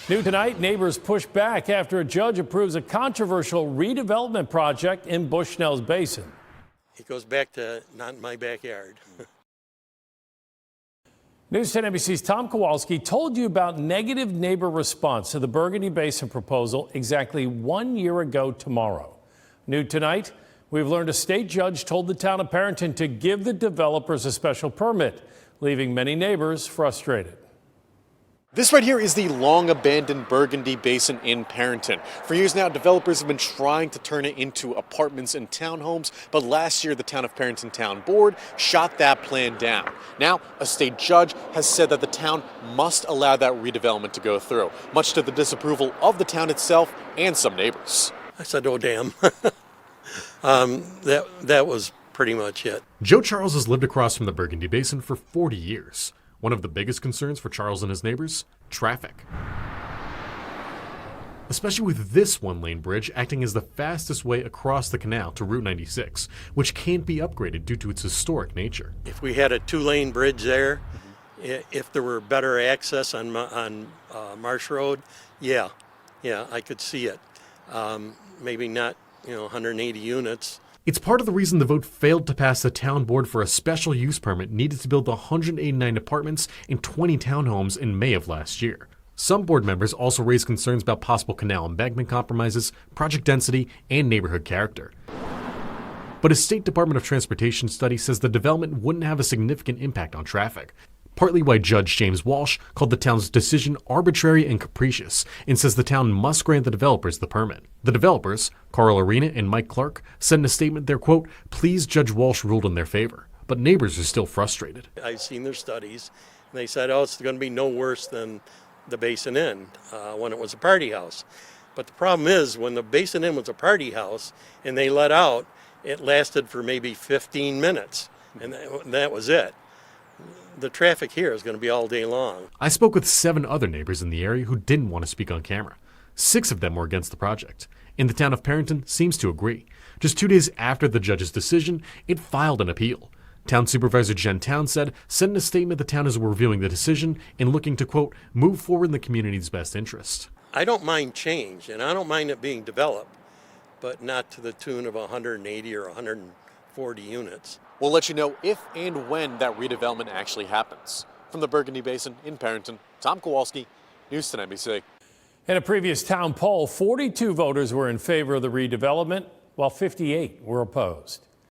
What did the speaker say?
New tonight, neighbors push back after a judge approves a controversial redevelopment project in Bushnell's Basin. It goes back to not my backyard. News 10 NBC's Tom Kowalski told you about negative neighbor response to the Burgundy Basin proposal exactly 1 year ago tomorrow. New tonight, we've learned a state judge told the town of Perinton to give the developers a special permit, leaving many neighbors frustrated. This right here is the long-abandoned Burgundy Basin in Perinton. For years now, developers have been trying to turn it into apartments and townhomes, but last year the Town of Perinton Town Board shot that plan down. Now, a state judge has said that the town must allow that redevelopment to go through, much to the disapproval of the town itself and some neighbors. I said, oh, damn. That was pretty much it. Joe Charles has lived across from the Burgundy Basin for 40 years. One of the biggest concerns for Charles and his neighbors, traffic. Especially with this one-lane bridge acting as the fastest way across the canal to Route 96, which can't be upgraded due to its historic nature. If we had a two-lane bridge there, if there were better access on Marsh Road, yeah, I could see it. Maybe not, 180 units. It's part of the reason the vote failed to pass the town board for a special use permit needed to build the 189 apartments and 20 townhomes in May of last year. Some board members also raised concerns about possible canal embankment compromises, project density, and neighborhood character. But a State Department of Transportation study says the development wouldn't have a significant impact on traffic, partly why Judge James Walsh called the town's decision arbitrary and capricious and says the town must grant the developers the permit. The developers, Carl Arena and Mike Clark, said in a statement they're, quote, pleased Judge Walsh ruled in their favor, but neighbors are still frustrated. I've seen their studies, and they said, oh, it's going to be no worse than the Basin Inn when it was a party house. But the problem is, when the Basin Inn was a party house and they let out, it lasted for maybe 15 minutes, and that was it. The traffic here is going to be all day long. I spoke with 7 other neighbors in the area who didn't want to speak on camera. 6 of them were against the project, and the town of Perinton seems to agree. Just 2 days after the judge's decision, it filed an appeal. Town Supervisor Jen Town said in a statement the town is reviewing the decision and looking to, quote, move forward in the community's best interest. I don't mind change, and I don't mind it being developed, but not to the tune of 180 or 140 units. We'll let you know if and when that redevelopment actually happens. From the Burgundy Basin in Perinton, Tom Kowalski, News 10 NBC. In a previous town poll, 42 voters were in favor of the redevelopment, while 58 were opposed.